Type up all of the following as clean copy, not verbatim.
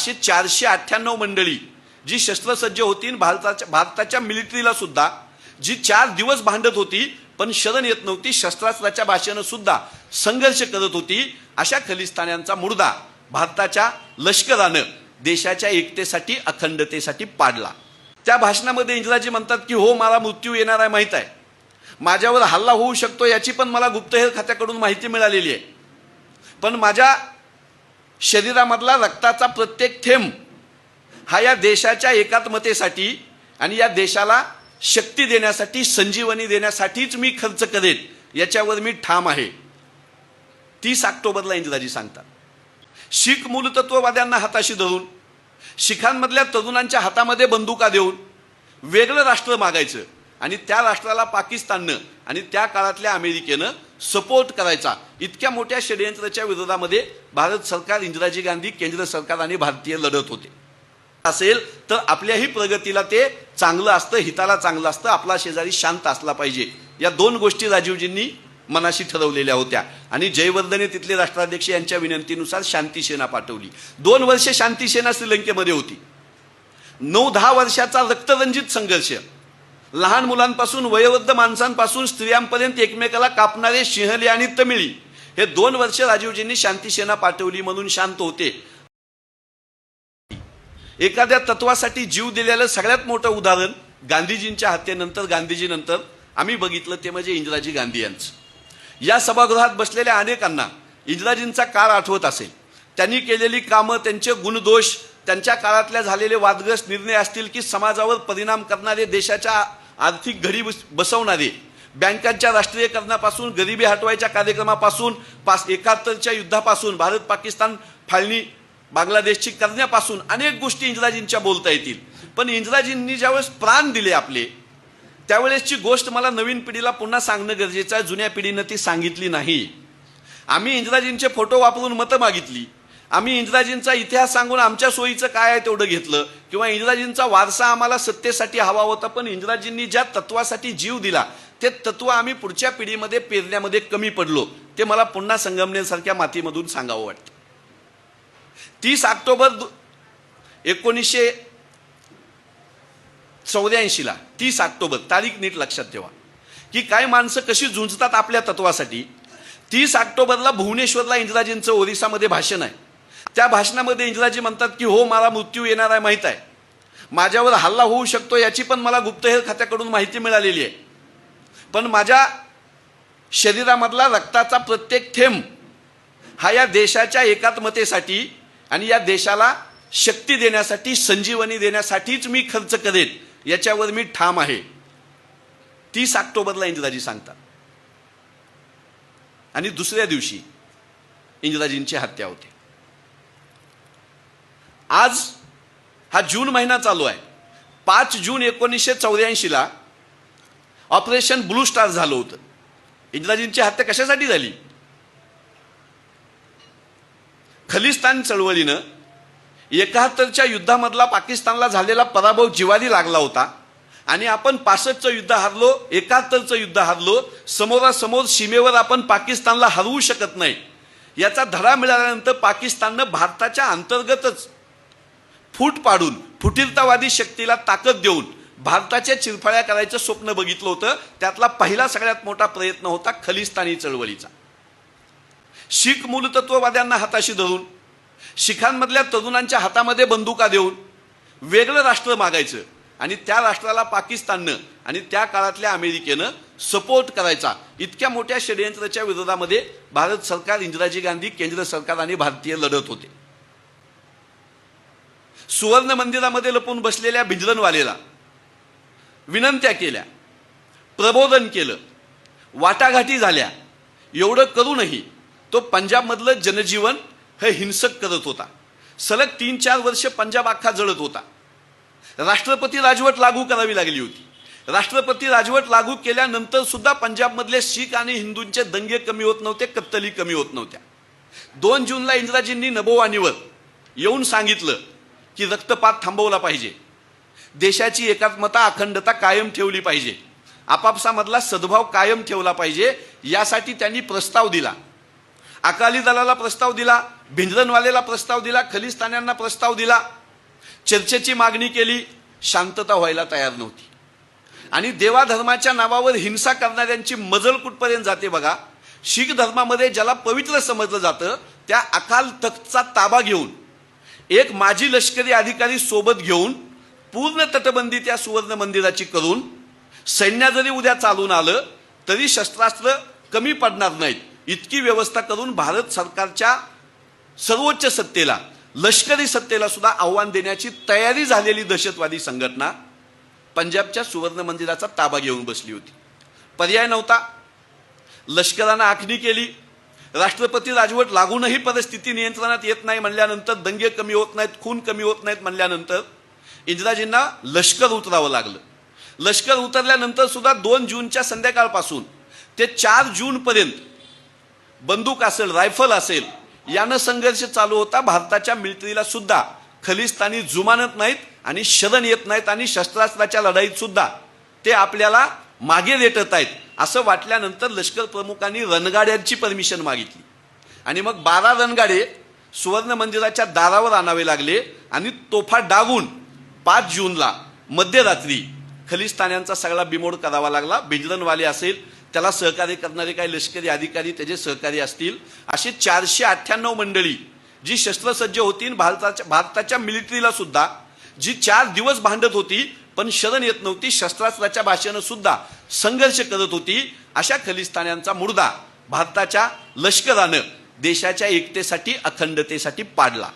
अशी 498 मंडळी जी शस्त्रसज्ज होती, भारताच्या मिलिटरीला सुद्धा जी 4 दिवस भांडत होती पण शरण येत नव्हती, शस्त्रास्त्राच्या भाषेनं सुद्धा संघर्ष करत होती, अशा खलिस्तान्यांचा मुर्दा भारताच्या लष्करानं देशाच्या एकतेसाठी, अखंडतेसाठी पाडला। त्या भाषणामध्ये इंदिराजी म्हणतात की हो, मला मृत्यू येणार आहे माहित आहे, माझ्यावर हल्ला होऊ शकतो याची पण मला गुप्तहेर खात्याकडून माहिती मिळालेली आहे, पण माझ्या शरीरामधला रक्ताचा प्रत्येक थेंब हा या देशाच्या एकात्मतेसाठी आणि या देशाला शक्ती देण्यासाठी, संजीवनी देण्यासाठीच मी खर्च करेन, याच्यावर मी ठाम आहे। 30 ऑक्टोबरला इंदिराजी सांगतात। शीख मूलतत्ववाद्यांना हाताशी धरून, शिखांमधल्या तरुणांच्या हातामध्ये बंदुका देऊन वेगळं राष्ट्र मागायचं आणि त्या राष्ट्राला पाकिस्ताननं आणि त्या काळातल्या अमेरिकेनं सपोर्ट करायचा, इतक्या मोठ्या षडयंत्राच्या विरोधामध्ये भारत सरकार, इंदिराजी गांधी, केंद्र सरकार आणि भारतीय लढत होते। असेल तर आपल्याही प्रगतीला ते चांगलं असतं, हिताला चांगलं असतं, आपला शेजारी शांत असला पाहिजे, या 2 गोष्टी राजीवजींनी मनाशी ठरवलेल्या होत्या आणि जयवर्धने तिथले राष्ट्राध्यक्ष यांच्या विनंतीनुसार शांती सेना पाठवली। 2 वर्ष शांती सेना श्रीलंकेमध्ये होती। 9-10 वर्षाचा रक्तरंजित संघर्ष, लहान मुलांपासून वयोवृद्ध माणसांपासून स्त्रियांपर्यंत एकमेकाला कापणारे सिंहले आणि तमिळी, हे 2 वर्ष राजीवजींनी शांती सेना पाठवली म्हणून शांत होते। एखाद्या तत्वासाठी जीव दिलेलं सगळ्यात मोठं उदाहरण गांधीजींच्या हत्येनंतर, गांधीजीनंतर आम्ही बघितलं ते म्हणजे इंदिराजी गांधी यांचं। या सभागृहात बसलेल्या अनेकांना इंदिराजींचा काळ आठवत असेल, त्यांनी केलेली कामं, त्यांचे गुणदोष, त्यांच्या काळातल्या झालेले वादग्रस्त निर्णय असतील की समाजावर परिणाम करणारे, देशाच्या आर्थिक घडी बसवणारे, बँकांच्या राष्ट्रीयकरणापासून, गरिबी हटवायच्या कार्यक्रमापासून, 71च्या युद्धापासून, भारत पाकिस्तान फाळणी बांगलादेशची करण्यापासून अनेक गोष्टी इंदिराजींच्या बोलता येतील। पण इंदिराजींनी ज्यावेळेस प्राण दिले आपले, त्यावेळेसची गोष्ट मला नवीन पिढीला पुन्हा सांगणं गरजेचं आहे, जुन्या पिढीनं ती सांगितली नाही। आम्ही इंदिराजींचे फोटो वापरून मतं मागितली, आम्ही इंदिराजींचा इतिहास सांगून आमच्या सोयीचं काय आहे तेवढं घेतलं, किंवा इंदिराजींचा वारसा आम्हाला सत्तेसाठी हवा होता, पण इंदिराजींनी ज्या तत्वासाठी जीव दिला ते तत्व आम्ही पुढच्या पिढीमध्ये पेरण्यामध्ये कमी पडलो, ते मला पुन्हा संगमनेरसारख्या मातीमधून सांगावं वाटतं। 30 ऑक्टोबर 1984ला 30 ऑक्टोबर तारीख नीट लक्षात ठेवा की काय माणसं कशी झुंजतात आपल्या तत्वासाठी। 30 ऑक्टोबरला भुवनेश्वरला इंदिराजींचं ओरिसामध्ये भाषण आहे। त्या भाषणामध्ये इंदिराजी म्हणतात की हो, मला मृत्यू येणार आहे माहित आहे, माझ्यावर हल्ला होऊ शकतो याची पण मला गुप्तहेर खात्याकडून माहिती मिळालेली आहे, पण माझ्या शरीरामधला रक्ताचा प्रत्येक थेंब हा या देशाच्या एकात्मतेसाठी आणि या देशाला शक्ती देण्यासाठी, संजीवनी देण्यासाठीच मी खर्च करेन, याच्यावर मी ठाम आहे। 30 ऑक्टोबरला इंदिराजी सांगतात आणि दुसऱ्या दिवशी इंदिराजींची हत्या होते। आज हा जून महिना चालू आहे। 5 जून 1984ला ऑपरेशन ब्लू स्टार झालं होतं। इंदिराजींची हत्या कशासाठी झाली? खलिस्तान चळवळीनं 71च्या युद्धामधला पाकिस्तानला झालेला पराभव जिवारी लागला होता आणि आपण 65चं युद्ध हारलो, 71चं युद्ध हारलो, समोरासमोर सीमेवर आपण पाकिस्तानला हरवू शकत नाही, याचा धडा मिळाल्यानंतर पाकिस्ताननं भारताच्या अंतर्गतच फूट पाडून, फुटीरतावादी शक्तीला ताकद देऊन भारताच्या चिरफाळ्या करायचं स्वप्न बघितलं होतं। त्यातला पहिला सगळ्यात मोठा प्रयत्न होता खलिस्तानी चळवळीचा। शीख मूलतत्ववाद्यांना हाताशी धरून, शिखांमधल्या तरुणांच्या हातामध्ये बंदुका देऊन वेगळं राष्ट्र मागायचं आणि त्या राष्ट्राला पाकिस्ताननं आणि त्या काळातल्या अमेरिकेनं सपोर्ट करायचा, इतक्या मोठ्या षडयंत्राच्या विरोधामध्ये भारत सरकार, इंदिराजी गांधी, केंद्र सरकार आणि भारतीय लढत होते। सुवर्ण मंदिरामध्ये लपून बसलेल्या भिंजरनवालेला विनंत्या केल्या, प्रबोधन केलं, वाटाघाटी झाल्या, एवढं करूनही तो पंजाबमधलं जनजीवन हे हिंसक करत होता। सलग 3-4 वर्ष पंजाब अख्खा जळत होता। राष्ट्रपती राजवट लागू करावी लागली होती। राष्ट्रपती राजवट लागू केल्यानंतर सुद्धा पंजाबमधले शीख आणि हिंदूंचे दंगे कमी होत नव्हते, कत्तली कमी होत नव्हत्या। 2 जूनला इंदिराजींनी नभोवाणीवर येऊन सांगितलं की रक्तपात थांबवला पाहिजे, देशाची एकात्मता, अखंडता कायम ठेवली पाहिजे, आपापसामधला सद्भाव कायम ठेवला पाहिजे, यासाठी त्यांनी प्रस्ताव दिला। अकाली दलाला प्रस्ताव दिला, भिंद्रनवालेला प्रस्ताव दिला, खलिस्तान्यांना प्रस्ताव दिला, चर्चेची मागणी केली, शांतता व्हायला तयार नव्हती. आणि देवाधर्माच्या नावावर हिंसा करणाऱ्यांची मजल कुठपर्यंत जाते बघा. शीख धर्मामध्ये ज्याला पवित्र समजलं जातं त्या अकाल तख्तचा ताबा घेऊन एक माजी लष्करी अधिकारी सोबत घेऊन पूर्ण तटबंदी त्या सुवर्ण मंदिराची करून सैन्य जरी उद्या चालून आलं तरी शस्त्रास्त्र कमी पडणार नाहीत इतकी व्यवस्था करून भारत सरकारच्या सर्वोच्च सत्तेला, लष्करी सत्तेला सुद्धा आव्हान देण्याची तयारी झालेली दहशतवादी संघटना पंजाबच्या सुवर्ण मंदिराचा ताबा घेऊन बसली होती. पर्याय नव्हता. लष्करानं आखणी केली. राष्ट्रपती राजवट लागूनही परिस्थिती नियंत्रणात येत नाही म्हणल्यानंतर, दंगे कमी होत नाहीत, खून कमी होत नाहीत म्हणल्यानंतर इंदिराजींना लष्कर उतरावं लागलं. लष्कर उतरल्यानंतर सुद्धा 2 जूनच्या संध्याकाळपासून ते 4 जूनपर्यंत बंदूक असेल, रायफल असेल, यानं संघर्ष चालू होता. भारताच्या मिलिटरीला सुद्धा खलिस्तानी जुमानत नाहीत आणि शरण येत नाहीत आणि शस्त्रास्त्राच्या लढाईत सुद्धा ते आपल्याला मागे रेटत आहेत असं वाटल्यानंतर लष्कर प्रमुखांनी रणगाड्यांची परमिशन मागितली आणि मग 12 रणगाडे सुवर्ण मंदिराच्या दारावर आणावे लागले आणि तोफा डागून 5 जूनला मध्यरात्री खलिस्तान्यांचा सगळा बिमोड करावा लागला. भिंद्रनवाले असेल, त्याला सहकार्य करणारे काही लष्करी अधिकारी, त्याचे सहकारी असतील, असे 498 मंडळी जी शस्त्रसज्ज होती, भारताच्या मिलिटरीला सुद्धा जी 4 दिवस भांडत होती पण शरण येत नव्हती, शस्त्रास्त्राच्या भाषेनं सुद्धा संघर्ष करत होती, अशा खलिस्तान्यांचा मुर्दा भारताच्या लष्करानं देशाच्या एकतेसाठी, अखंडतेसाठी पाडला.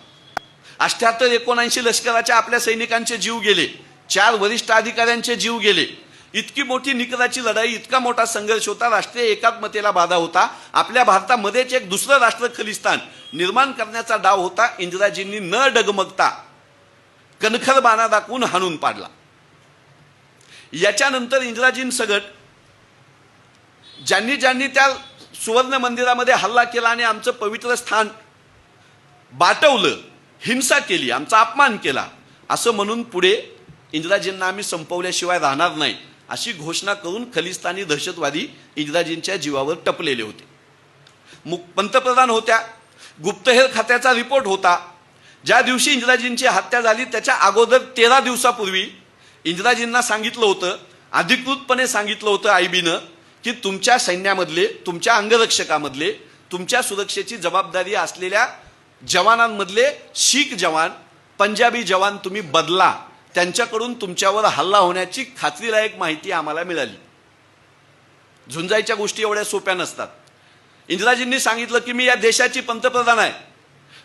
78-79 लष्कराच्या आपल्या सैनिकांचे जीव गेले, 4 वरिष्ठ अधिकाऱ्यांचे जीव गेले. इतकी मोठी निकराची लढाई, इतका मोठा संघर्ष होता, राष्ट्रीय एकात्मतेला बाधा होता. आपल्या भारतामध्येच एक दुसरं राष्ट्र खलिस्तान निर्माण करण्याचा डाव होता. इंदिराजींनी न डगमगता कणखर बाणा दाखवून हाणून पाडला. याच्यानंतर इंदिराजींसगट ज्यांनी ज्यांनी त्या सुवर्ण मंदिरामध्ये हल्ला केला आणि आमचं पवित्र स्थान बाटवलं, हिंसा केली, आमचा अपमान केला, असं म्हणून पुढे इंदिराजींना आम्ही संपवल्याशिवाय राहणार नाही अशी घोषणा करून खलिस्तानी दहशतवादी इंदिराजींच्या जीवावर टपलेले होते. पंतप्रधान होत्या, गुप्तहेर खात्याचा रिपोर्ट होता. ज्या दिवशी इंदिराजींची हत्या झाली त्याच्या अगोदर 13 दिवसापूर्वी इंदिराजींना सांगितलं होतं, अधिकृतपणे सांगितलं होतं आयबीनं, की तुमच्या सैन्यामधले, तुमच्या अंगरक्षकामधले, तुमच्या सुरक्षेची जबाबदारी असलेल्या जवानांमधले शीख जवान, पंजाबी जवान तुम्ही बदला, त्यांच्याकडून तुमच्यावर हल्ला होण्याची खात्रीलायक माहिती आम्हाला मिळाली. झुंजायच्या गोष्टी एवढ्या सोप्या नसतात. इंदिराजींनी सांगितलं की मी या देशाची पंतप्रधान आहे,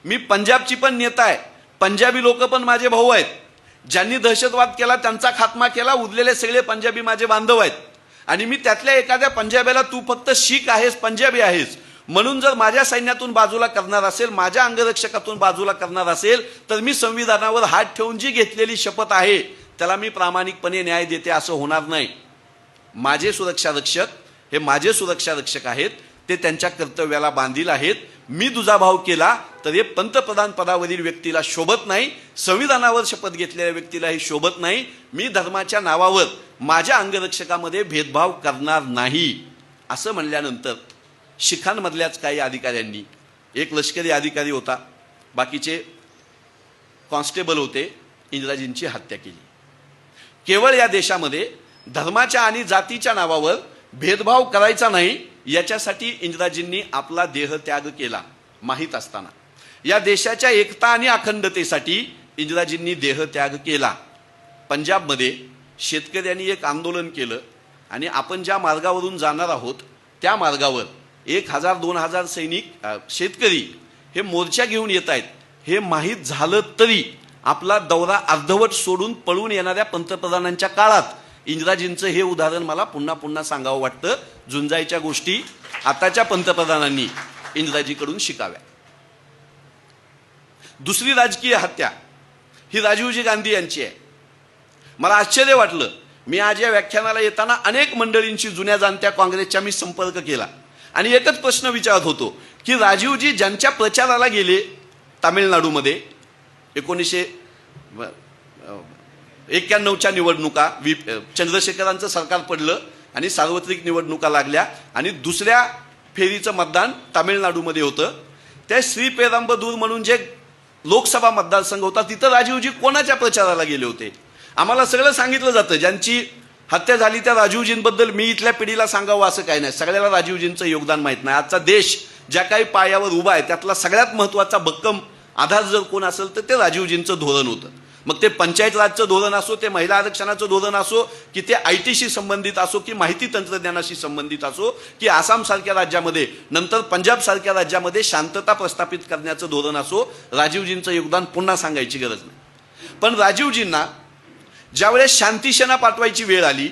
मी पंजाबची पण नेता आहे, पंजाबी लोक पण माझे भाऊ आहेत, ज्यांनी दहशतवाद केला त्यांचा खात्मा केला, उरलेले सगळे पंजाबी माझे बांधव आहेत आणि मी त्यातल्या एखाद्या पंजाबीला तू फक्त शीख आहेस, पंजाबी आहेस म्हणून जर माझ्या सैन्यातून बाजूला करणार असेल, माझ्या अंगरक्षकातून बाजूला करणार असेल तर मी संविधानावर हात ठेवून जी घेतलेली शपथ आहे त्याला मी प्रामाणिकपणे न्याय देते, असं होणार नाही. माझे सुरक्षा रक्षक हे माझे सुरक्षा रक्षक आहेत, ते त्यांच्या कर्तव्याला बांधील आहेत. मी दुजाभाव केला तर हे पंतप्रधान पदावरील व्यक्तीला शोभत नाही, संविधानावर शपथ घेतलेल्या व्यक्तीला हे शोभत नाही. मी धर्माच्या नावावर माझ्या अंगरक्षकामध्ये भेदभाव करणार नाही असं म्हणल्यानंतर शिखांमधल्याच काही अधिकाऱ्यांनी, एक लष्करी अधिकारी होता, बाकीचे कॉन्स्टेबल होते, इंदिराजींची हत्या केली. केवळ या देशामध्ये धर्माच्या आणि जातीच्या नावावर भेदभाव करायचा नाही याच्यासाठी इंदिराजींनी आपला देहत्याग केला. माहीत असताना या देशाच्या एकता आणि अखंडतेसाठी इंदिराजींनी देहत्याग केला. पंजाबमध्ये शेतकऱ्यांनी एक आंदोलन केलं आणि आपण ज्या मार्गावरून जाणार आहोत त्या मार्गावर 1000-2000 सैनिक, शेतकरी हे मोर्चा घेऊन येत आहेत हे माहीत झालं तरी आपला दौरा अर्धवट सोडून पळून येणाऱ्या पंतप्रधानांच्या काळात इंदिराजींचं हे उदाहरण मला पुन्हा पुन्हा सांगावं वाटतं. झुंजायच्या गोष्टी आताच्या पंतप्रधानांनी इंदिराजीकडून शिकाव्या. दुसरी राजकीय हत्या ही राजीवजी गांधी यांची आहे. मला आश्चर्य वाटलं, मी आज या व्याख्यानाला येताना अनेक मंडळींची, जुन्या जाणत्या काँग्रेसच्या मी संपर्क केला आणि एकच प्रश्न विचारत होतो की राजीवजी ज्यांच्या प्रचाराला गेले तामिळनाडूमध्ये 1991च्या निवडणुका, चंद्रशेखरांचं सरकार पडलं आणि सार्वत्रिक निवडणुका लागल्या आणि दुसऱ्या फेरीचं मतदान तामिळनाडूमध्ये होतं, त्या श्रीपेरंबदूर म्हणून जे लोकसभा मतदारसंघ होता तिथं राजीवजी कोणाच्या प्रचाराला गेले होते? आम्हाला सगळं सांगितलं जातं. ज्यांची हत्या झाली त्या राजीवजींबद्दल मी इथल्या पिढीला सांगावं असं काही नाही. सगळ्याला राजीवजींचं योगदान माहीत नाही. आजचा देश ज्या काही पायावर उभा आहे त्यातला सगळ्यात महत्त्वाचा भक्कम आधार जर कोण असेल तर ते राजीवजींचं धोरण होतं. मग ते पंचायत राजचं धोरण असो, ते महिला आरक्षणाचं धोरण असो, की ते IT संबंधित असो, की माहिती तंत्रज्ञानाशी संबंधित असो, की आसामसारख्या राज्यामध्ये नंतर पंजाबसारख्या राज्यामध्ये शांतता प्रस्थापित करण्याचं धोरण असो, राजीवजींचं योगदान पुन्हा सांगायची गरज नाही. पण राजीवजींना ज्यावेळेस शांतीसेना पाठवायची वेळ आली,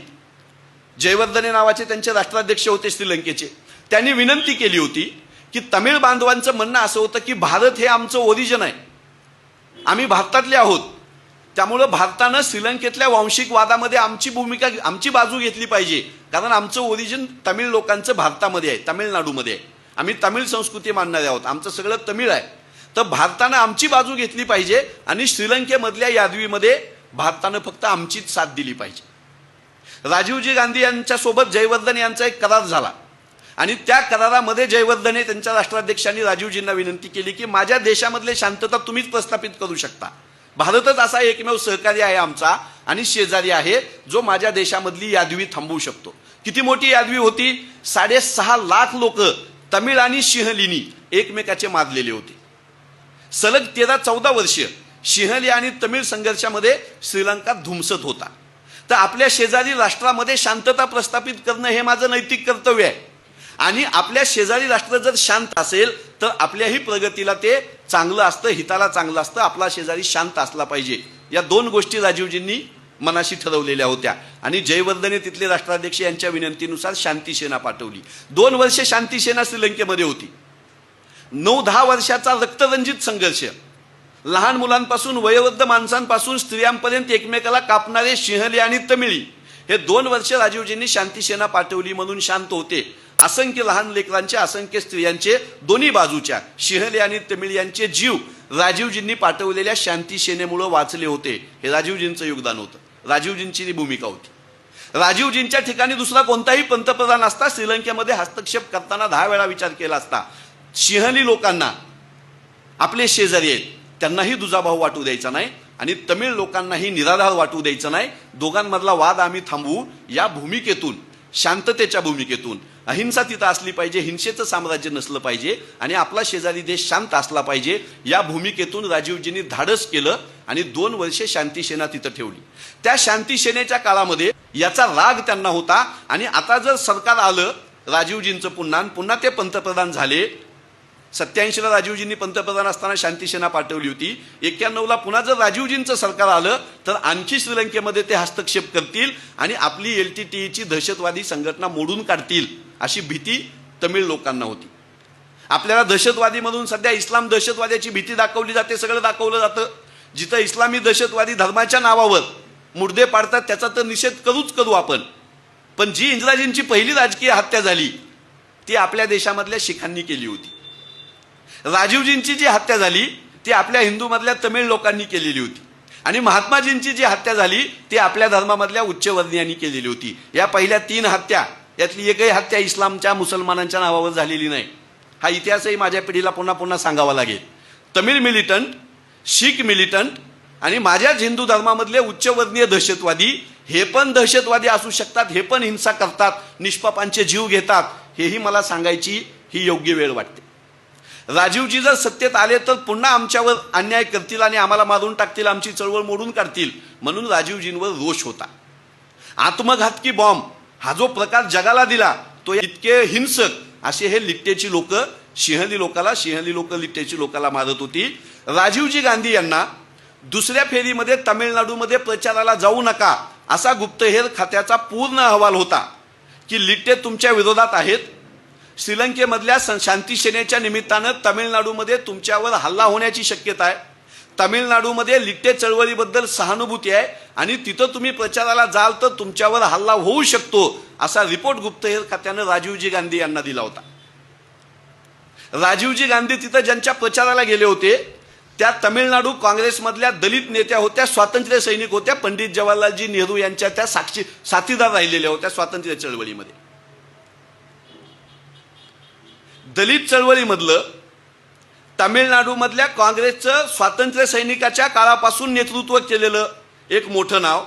जयवर्धने नावाचे त्यांचे राष्ट्राध्यक्ष होते श्रीलंकेचे, त्यांनी विनंती केली होती की तमिळ बांधवांचं म्हणणं असं होतं की भारत हे आमचं ओरिजिन आहे, आम्ही भारतातले आहोत, त्यामुळं भारतानं श्रीलंकेतल्या वांशिक वादामध्ये आमची बाजू घेतली पाहिजे, कारण आमचं ओरिजिन तमिळ लोकांचं भारतामध्ये आहे, तामिळनाडूमध्ये आहे, आम्ही तमिळ संस्कृती मानणारे आहोत, आमचं सगळं तमिळ आहे, तर भारतानं आमची बाजू घेतली पाहिजे आणि श्रीलंकेमधल्या यादवीमध्ये भारतानं फक्त आमचीच साथ दिली पाहिजे. राजीवजी गांधी यांच्यासोबत जयवर्धन यांचा एक करार झाला आणि त्या करारामध्ये जयवर्धने त्यांच्या राष्ट्राध्यक्षांनी राजीवजींना विनंती केली की माझ्या देशामधले शांतता तुम्हीच प्रस्थापित करू शकता, भारतच असा एकमेव सहकारी आहे आमचा आणि शेजारी आहे जो माझ्या देशामधली यादवी थांबवू शकतो. किती मोठी यादवी होती? 6.5 लाख लोक तमिळ आणि सिंहलीनी एकमेकाचे मारलेले होते. सलग 13-14 वर्ष सिंहली आणि तमिळ संघर्षामध्ये श्रीलंका धुमसत होता. तर आपल्या शेजारी राष्ट्रामध्ये शांतता प्रस्थापित करणं हे माझं नैतिक कर्तव्य आहे आणि आपल्या शेजारी राष्ट्र जर शांत असेल तर आपल्याही प्रगतीला ते चांगलं असतं, हिताला चांगलं असतं. आपला शेजारी शांत असला पाहिजे. या 2 गोष्टी राजीवजींनी मनाशी ठरवलेल्या होत्या आणि जयवर्धने तिथले राष्ट्राध्यक्ष यांच्या विनंतीनुसार शांती सेना पाठवली. 2 वर्ष शांती सेना श्रीलंकेमध्ये होती. 9-10 वर्षाचा रक्तरंजित संघर्ष, लहान मुलांपासून वयोवृद्ध माणसांपासून स्त्रियांपर्यंत एकमेकाला कापणारे सिंहली आणि तमिळी, हे 2 वर्ष राजीवजींनी शांती सेना पाठवली म्हणून शांत होते. असंख्य लहान लेकरांचे, असंख्य स्त्रियांचे, दोन्ही बाजूच्या सिंहली आणि तमिळ यांचे जीव राजीवजींनी पाठवलेल्या शांती सेनेमुळे वाचले होते. हे राजीवजींचं योगदान होतं, राजीवजींची ती भूमिका होती. राजीवजींच्या ठिकाणी दुसरा कोणताही पंतप्रधान असता श्रीलंकेमध्ये हस्तक्षेप करताना 10 वेळा विचार केला असता. सिंहली लोकांना आपले शेजारी आहेत त्यांनाही दुजाभाव वाटू द्यायचा नाही आणि तमिळ लोकांनाही निराधार वाटू द्यायचं नाही. दोघांमधला वाद आम्ही थांबवू या भूमिकेतून, शांततेच्या भूमिकेतून, अहिंसा तिथं असली पाहिजे, हिंसेचं साम्राज्य नसलं पाहिजे आणि आपला शेजारी देश शांत असला पाहिजे, या भूमिकेतून राजीवजींनी धाडस केलं आणि 2 वर्षे शांती सेना तिथं ठेवली. त्या शांती सेनेच्या काळामध्ये याचा राग त्यांना होता आणि आता जर सरकार आलं राजीवजींचं पुन्हा ते पंतप्रधान झाले. 87ला राजीवजींनी पंतप्रधान असताना शांती सेना पाठवली होती. 91ला पुन्हा जर राजीवजींचं सरकार आलं तर आणखी श्रीलंकेमध्ये ते हस्तक्षेप करतील आणि आपली LTTEची दहशतवादी संघटना मोडून काढतील अशी भीती तमिळ लोकांना होती. आपल्याला दहशतवादी म्हणून सध्या इस्लाम दहशतवाद्याची भीती दाखवली जाते, सगळं दाखवलं जातं. जिथं इस्लामी दहशतवादी धर्माच्या नावावर मुर्दे पाडतात त्याचा तर निषेध करू आपण, पण जी इंदिराजींची पहिली राजकीय हत्या झाली ती आपल्या देशामधल्या शिखांनी केली होती. राजीवजींची जी हत्या झाली ती आपल्या हिंदूमधल्या तमिळ लोकांनी केलेली होती आणि महात्माजींची जी हत्या झाली ती आपल्या धर्मामधल्या उच्चवर्णीयांनी केलेली होती. या पहिल्या 3 हत्या, यातली एकही हत्या इस्लामच्या, मुसलमानांच्या नावावर झालेली नाही. हा इतिहासही माझ्या पिढीला पुन्हा सांगावा लागेल. तमिळ मिलिटंट, शीख मिलिटंट आणि माझ्याच हिंदू धर्मामधले उच्चवर्णीय दहशतवादी हे पण दहशतवादी असू शकतात, हे पण हिंसा करतात, निष्पापांचे जीव घेतात, हेही मला सांगायची ही योग्य वेळ वाटते. राजीवजी जर सत्तेत आले तर पुन्हा आमच्यावर अन्याय करतील आणि आम्हाला मारून टाकतील, आमची चळवळ मोडून काढतील, म्हणून राजीवजींवर रोष होता. आत्मघातकी बॉम्ब हा जो प्रकार जगाला दिला तो इतके हिंसक असे हे लिट्टेची लोक सिंहली लोक लिट्टेची लोकाला मारत होती. राजीवजी गांधी यांना दुसऱ्या फेरीमध्ये तामिळनाडूमध्ये प्रचाराला जाऊ नका असा गुप्तहेर खात्याचा पूर्ण अहवाल होता की लिट्टे तुमच्या विरोधात आहेत, श्रीलंकेमधल्या शांती सेनेच्या निमित्तानं तामिळनाडूमध्ये तुमच्यावर हल्ला होण्याची शक्यता आहे, तामिळनाडूमध्ये लिट्टे चळवळीबद्दल सहानुभूती आहे आणि तिथं तुम्ही प्रचाराला जाल तर तुमच्यावर हल्ला होऊ शकतो असा रिपोर्ट गुप्तहेर खात्यानं राजीवजी गांधी यांना दिला होता. राजीवजी गांधी तिथं ज्यांच्या प्रचाराला गेले होते त्या तामिळनाडू काँग्रेसमधल्या दलित नेत्या होत्या, स्वातंत्र्य सैनिक होत्या, पंडित जवाहरलालजी नेहरू यांच्या त्या साथीदार राहिलेल्या होत्या स्वातंत्र्य चळवळीमध्ये. दलित चळवळीमधलं तामिळनाडूमधल्या काँग्रेसचं स्वातंत्र्य सैनिकाच्या काळापासून नेतृत्व केलेलं एक मोठं नाव,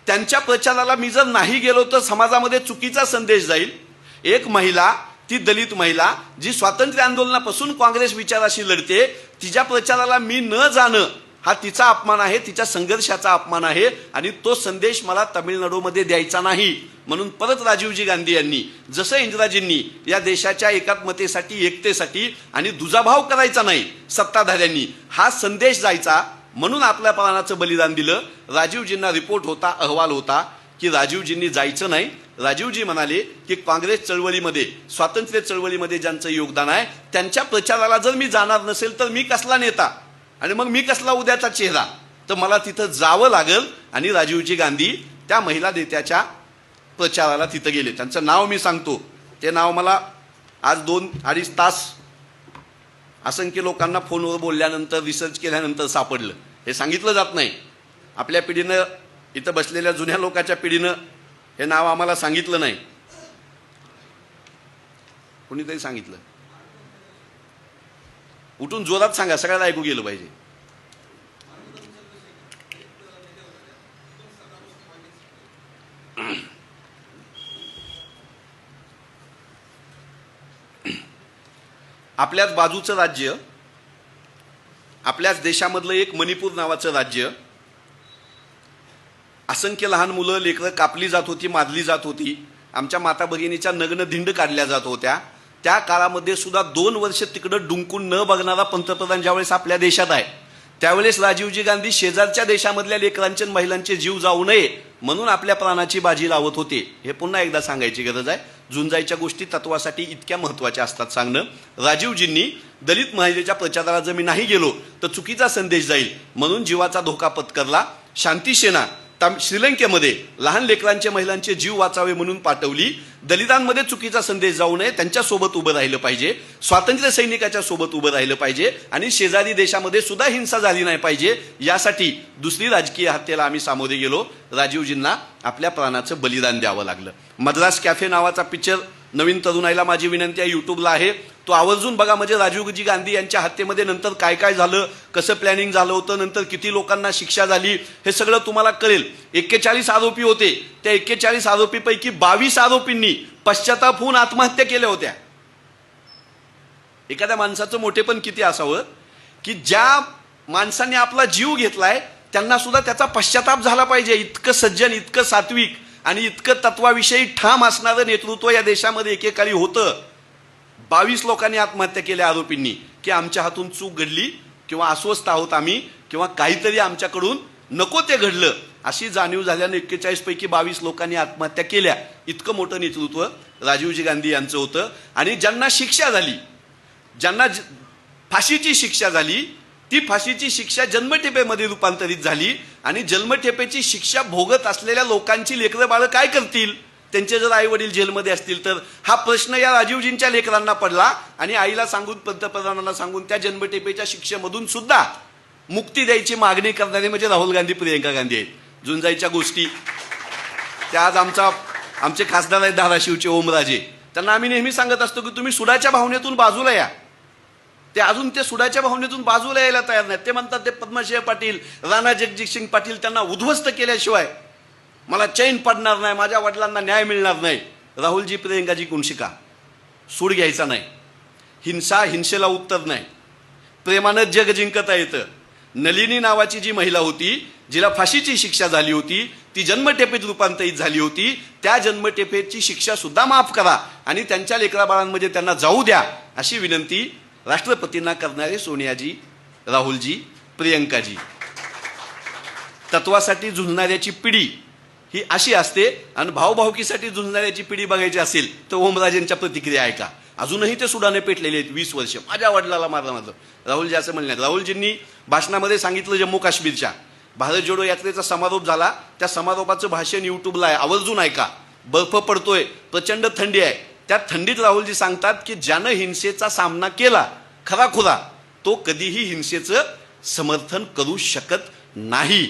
त्यांच्या प्रचाराला मी जर नाही गेलो तर समाजामध्ये चुकीचा संदेश जाईल. एक महिला, ती दलित महिला जी स्वातंत्र्य आंदोलनापासून काँग्रेस विचाराशी लढते, तिच्या प्रचाराला मी न जाणं हा तिचा अपमान आहे, तिच्या संघर्षाचा अपमान आहे आणि तो संदेश मला तामिळनाडूमध्ये द्यायचा नाही. म्हणून परत राजीवजी गांधी यांनी, जसं इंदिराजींनी या देशाच्या एकात्मतेसाठी, एकतेसाठी आणि दुजाभाव करायचा नाही सत्ताधाऱ्यांनी, हा संदेश जायचा म्हणून आपल्या प्राणाचं बलिदान दिलं. राजीवजींना रिपोर्ट होता, अहवाल होता की राजीवजींनी जायचं नाही. राजीवजी म्हणाले की काँग्रेस चळवळीमध्ये, स्वातंत्र्य चळवळीमध्ये ज्यांचं योगदान आहे त्यांच्या प्रचाराला जर मी जाणार नसेल तर मी कसला नेता आणि मग मी कसला उद्याचा चेहरा, तर मला तिथं जावं लागेल. आणि राजीवजी गांधी त्या महिला नेत्याच्या प्रचाराला तिथं गेले. त्यांचं नाव मी सांगतो, ते नाव मला आज 2-2.5 तास असंख्य लोकांना फोनवर बोलल्यानंतर, रिसर्च केल्यानंतर सापडलं. हे सांगितलं जात नाही. आपल्या पिढीनं, इथं बसलेल्या जुन्या लोकांच्या पिढीनं हे नाव आम्हाला सांगितलं नाही. कोणीतरी सांगितलं, उठून जोरात सांगा, सगळ्याला ऐकू गेलं पाहिजे. आपल्याच बाजूचं राज्य, आपल्याच देशामधलं एक मणिपूर नावाचं राज्य, असंख्य लहान मुलं, लेकरं कापली जात होती, मारली जात होती, आमच्या माता भगिनीच्या नग्न धिंड काढल्या जात होत्या. त्या काळामध्ये सुद्धा 2 वर्ष तिकडं डुंकून न बघणारा पंतप्रधान ज्यावेळेस आपल्या देशात आहे, त्यावेळेस राजीवजी गांधी शेजारच्या देशामधल्या लेकरांचे, महिलांचे जीव जाऊ नये म्हणून आपल्या प्राणाची बाजी लावत होते. हे पुन्हा एकदा सांगायची गरज आहे. झुंजायच्या गोष्टी तत्वासाठी इतक्या महत्त्वाच्या असतात सांगणं. राजीवजींनी दलित महिलेच्या प्रचाराला जर मी नाही गेलो तर चुकीचा संदेश जाईल म्हणून जीवाचा धोका पत्करला. शांती सेना श्रीलंकेमध्ये लहान लेकरांचे, महिलांचे जीव वाचावे म्हणून पाठवली. दलितांमध्ये चुकीचा संदेश जाऊ नये, त्यांच्यासोबत उभं राहिलं पाहिजे, स्वातंत्र्य सैनिकाच्या सोबत उभं राहिलं पाहिजे आणि शेजारी देशामध्ये सुद्धा हिंसा झाली नाही पाहिजे, यासाठी दुसरी राजकीय हत्येला आम्ही सामोरे गेलो. राजीवजींना आपल्या प्राणाचं बलिदान द्यावं लागलं. मद्रास कॅफे नावाचा पिक्चर नवीन तरुणाईला माझी विनंती आहे, यूट्यूबला आहे, तो आवर्जून बघा. म्हणजे राजीवजी गांधी यांच्या हत्येमध्ये नंतर काय काय झालं, कसं प्लॅनिंग झालं होतं, नंतर किती लोकांना शिक्षा झाली, हे सगळं तुम्हाला कळेल. 41 आरोपी होते, त्या 41 आरोपीपैकी 22 आरोपींनी पश्चाताप होऊन आत्महत्या केल्या होत्या. एखाद्या माणसाचं मोठेपण किती असावं की ज्या माणसाने आपला जीव घेतलाय त्यांना सुद्धा त्याचा पश्चाताप झाला पाहिजे. इतकं सज्जन, इतकं सात्विक आणि इतकं तत्वाविषयी ठाम असणारं नेतृत्व या देशामध्ये एकेकाळी होतं. 22 लोकांनी आत्महत्या केल्या आरोपींनी, की आमच्या हातून चूक घडली किंवा अस्वस्थ आहोत आम्ही किंवा काहीतरी आमच्याकडून नको ते घडलं अशी जाणीव झाल्यानं 41 पैकी 22 लोकांनी आत्महत्या केल्या. इतकं मोठं नेतृत्व राजीवजी गांधी यांचं होतं. आणि ज्यांना शिक्षा झाली, ज्यांना फाशीची शिक्षा झाली, ती फाशीची शिक्षा जन्मठेपेमध्ये रूपांतरित झाली आणि जन्मठेपेची शिक्षा भोगत असलेल्या लोकांची लेकरं बाळं काय करतील, त्यांचे जर आई वडील जेलमध्ये असतील तर, हा प्रश्न या राजीवजींच्या लेकरांना पडला. आणि आईला सांगून, पंतप्रधानांना सांगून त्या जन्मठेपेच्या शिक्षेमधून सुद्धा मुक्ती द्यायची मागणी करणारे म्हणजे राहुल गांधी, प्रियंका गांधी आहेत. झुंजाईच्या गोष्टी त्या आज आमचे खासदार आहेत धाराशिवचे ओमराजे, त्यांना आम्ही नेहमी सांगत असतो की तुम्ही सुडाच्या भावनेतून बाजूला या. ते अजून ते सुडाच्या भावनेतून बाजूला यायला तयार नाहीत. ते म्हणतात ते पद्मसिंह पाटील, राणा जगजितसिंग पाटील त्यांना उद्ध्वस्त केल्याशिवाय मला चैन पडणार नाही, माझ्या वडिलांना न्याय मिळणार नाही. राहुलजी, प्रियंकाजी कोण शिका, सूड घ्यायचा नाही, हिंसा हिंसेला उत्तर नाही, प्रेमानं जग जिंकता येतं. नलिनी नावाची जी महिला होती, जिला फाशीची शिक्षा झाली होती, ती जन्मठेपेत रूपांतरित झाली होती. त्या जन्मठेपेची शिक्षा सुद्धा माफ करा आणि त्यांच्या लेकराबाळांमध्ये त्यांना जाऊ द्या अशी विनंती राष्ट्रपतींना करणारे सोनियाजी, राहुलजी, प्रियंकाजी. तत्वासाठी झुंजणाऱ्याची पिढी ही अशी असते. आणि भाऊभाऊकीसाठी झुंजणाऱ्याची पिढी बघायची असेल तर ओमराजेंच्या प्रतिक्रिया ऐका. अजूनही ते सुडाने पेटलेले आहेत. 20 वर्ष माझ्या वडिलाला मारलं. राहुलजी असं म्हणले. राहुलजींनी भाषणामध्ये सांगितलं, जम्मू काश्मीरच्या भारत जोडो यात्रेचा समारोप झाला, त्या समारोपाचं भाषण यूट्यूबला आहे, आवर्जून ऐका. बर्फ पडतोय, प्रचंड थंडी आहे. त्या थंडीत राहुलजी सांगतात की ज्यानं हिंसेचा सामना केला खराखुरा, तो कधीही हिंसेचं समर्थन करू शकत नाही.